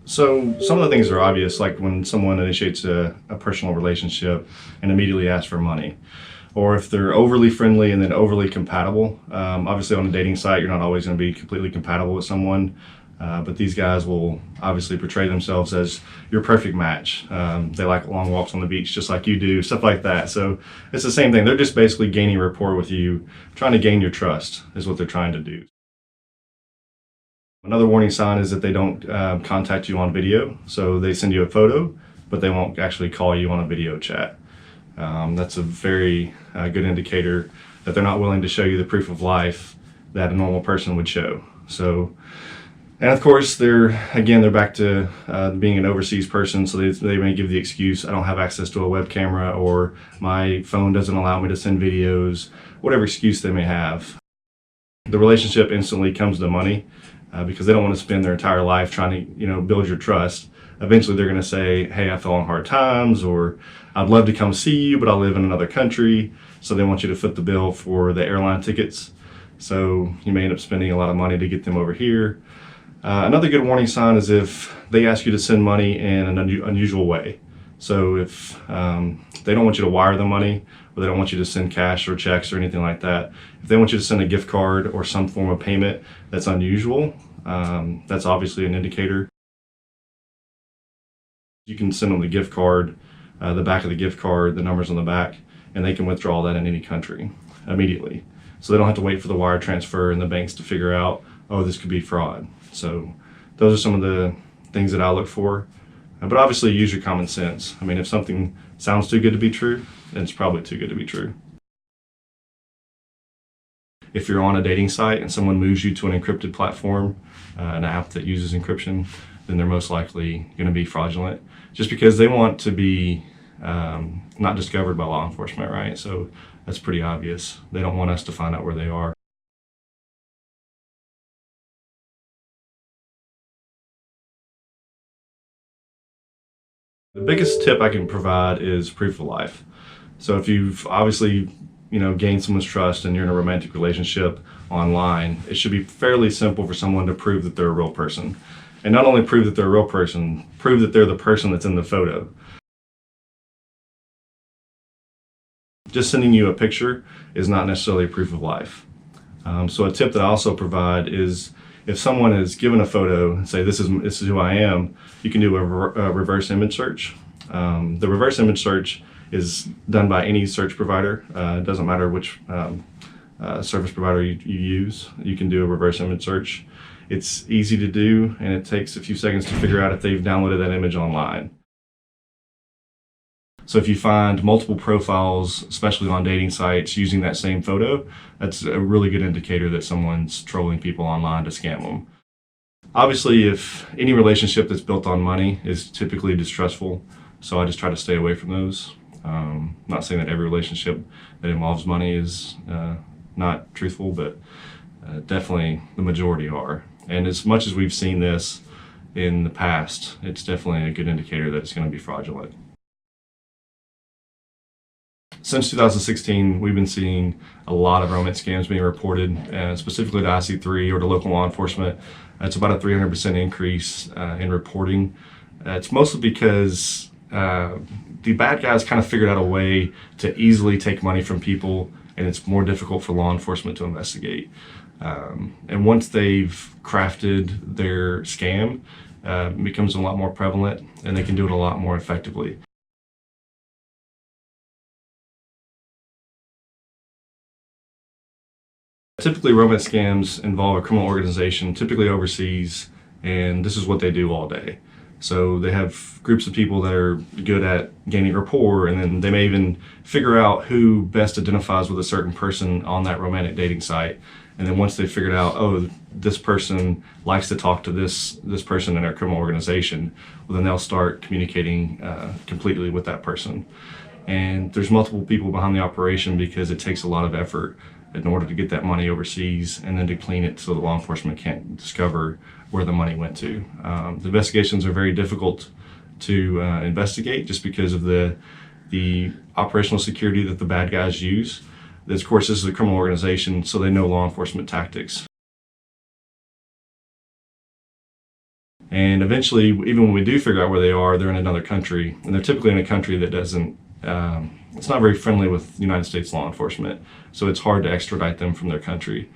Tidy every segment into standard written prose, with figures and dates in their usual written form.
So some of the things are obvious, like when someone initiates a personal relationship and immediately asks for money, or if they're overly friendly and then overly compatible. Obviously on a dating site, you're not always going to be completely compatible with someone, but these guys will obviously portray themselves as your perfect match. They like long walks on the beach just like you do, stuff like that. So it's the same thing. They're just basically gaining rapport with you, trying to gain your trust is what they're trying to do. Another warning sign is that they don't contact you on video. So they send you a photo, but they won't actually call you on a video chat. That's a very good indicator that they're not willing to show you the proof of life that a normal person would show. So, and of course, they're back to being an overseas person, so they may give the excuse, I don't have access to a web camera, or my phone doesn't allow me to send videos, whatever excuse they may have. The relationship instantly comes to money because they don't want to spend their entire life trying to, build your trust. Eventually they're going to say, hey, I fell on hard times, or I'd love to come see you, but I live in another country. So they want you to foot the bill for the airline tickets. So you may end up spending a lot of money to get them over here. Another good warning sign is if they ask you to send money in an unusual way. So if they don't want you to wire them money, or they don't want you to send cash or checks or anything like that, if they want you to send a gift card or some form of payment that's unusual, that's obviously an indicator. You can send them the gift card, the back of the gift card, the numbers on the back, and they can withdraw that in any country immediately. So they don't have to wait for the wire transfer and the banks to figure out, oh, this could be fraud. So those are some of the things that I look for. But obviously use your common sense. I mean, if something sounds too good to be true, then it's probably too good to be true. If you're on a dating site and someone moves you to an encrypted platform, an app that uses encryption, then they're most likely going to be fraudulent, just because they want to be not discovered by law enforcement, right? So that's pretty obvious. They don't want us to find out where they are. The biggest tip I can provide is proof of life. So if you've obviously gained someone's trust and you're in a romantic relationship online, it should be fairly simple for someone to prove that they're a real person. And not only prove that they're a real person, prove that they're the person that's in the photo. Just sending you a picture is not necessarily proof of life. So a tip that I also provide is if someone is given a photo and say, this is who I am, you can do a reverse image search. The reverse image search is done by any search provider. It doesn't matter which service provider you use. You can do a reverse image search. It's easy to do, and it takes a few seconds to figure out if they've downloaded that image online. So if you find multiple profiles, especially on dating sites, using that same photo, that's a really good indicator that someone's trolling people online to scam them. Obviously, if any relationship that's built on money is typically distrustful, so I just try to stay away from those. Not saying that every relationship that involves money is not truthful, but definitely the majority are. And as much as we've seen this in the past, it's definitely a good indicator that it's going to be fraudulent. Since 2016, we've been seeing a lot of romance scams being reported, specifically to IC3 or to local law enforcement. It's about a 300% increase in reporting. It's mostly because the bad guys kind of figured out a way to easily take money from people, and it's more difficult for law enforcement to investigate. And once they've crafted their scam, it becomes a lot more prevalent, and they can do it a lot more effectively. Typically, romance scams involve a criminal organization, typically overseas, and this is what they do all day. So they have groups of people that are good at gaining rapport, and then they may even figure out who best identifies with a certain person on that romantic dating site. And then once they've figured out, oh, this person likes to talk to this person in our criminal organization, well, then they'll start communicating completely with that person. And there's multiple people behind the operation because it takes a lot of effort in order to get that money overseas and then to clean it so that law enforcement can't discover where the money went to. The investigations are very difficult to investigate just because of the operational security that the bad guys use. Of course, this is a criminal organization, so they know law enforcement tactics. And eventually, even when we do figure out where they are, they're in another country, and they're typically in a country that doesn't, it's not very friendly with United States law enforcement, so it's hard to extradite them from their country.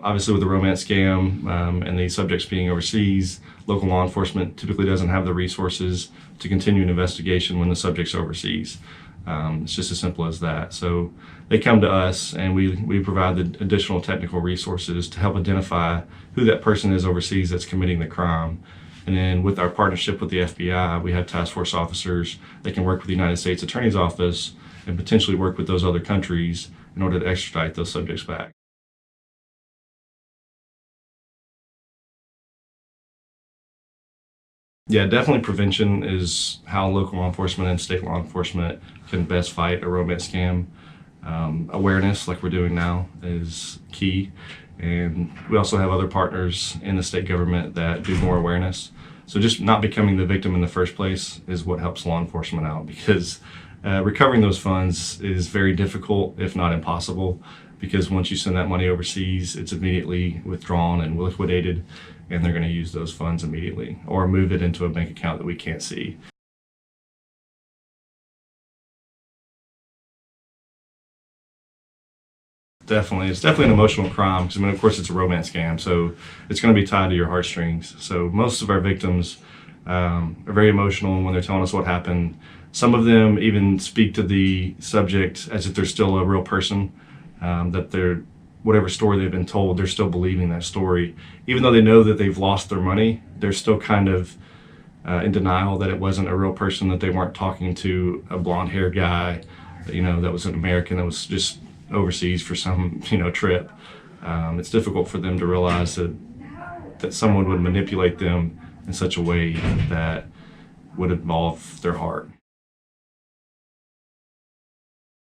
Obviously, with the romance scam and the subjects being overseas, local law enforcement typically doesn't have the resources to continue an investigation when the subject's overseas. It's just as simple as that. So they come to us, and we provide the additional technical resources to help identify who that person is overseas that's committing the crime. And then with our partnership with the FBI, we have task force officers that can work with the United States Attorney's Office and potentially work with those other countries in order to extradite those subjects back. Yeah, definitely prevention is how local law enforcement and state law enforcement can best fight a romance scam. Awareness, like we're doing now, is key. And we also have other partners in the state government that do more awareness. So just not becoming the victim in the first place is what helps law enforcement out, because recovering those funds is very difficult, if not impossible, because once you send that money overseas, it's immediately withdrawn and liquidated, and they're going to use those funds immediately or move it into a bank account that we can't see. Definitely, it's definitely an emotional crime because, I mean, of course, it's a romance scam, so it's going to be tied to your heartstrings. So most of our victims are very emotional when they're telling us what happened. Some of them even speak to the subject as if they're still a real person, that they're, whatever story they've been told, they're still believing that story. Even though they know that they've lost their money, they're still kind of in denial that it wasn't a real person, that they weren't talking to a blonde-haired guy, that was an American that was just overseas for some, trip. It's difficult for them to realize that someone would manipulate them in such a way that would involve their heart.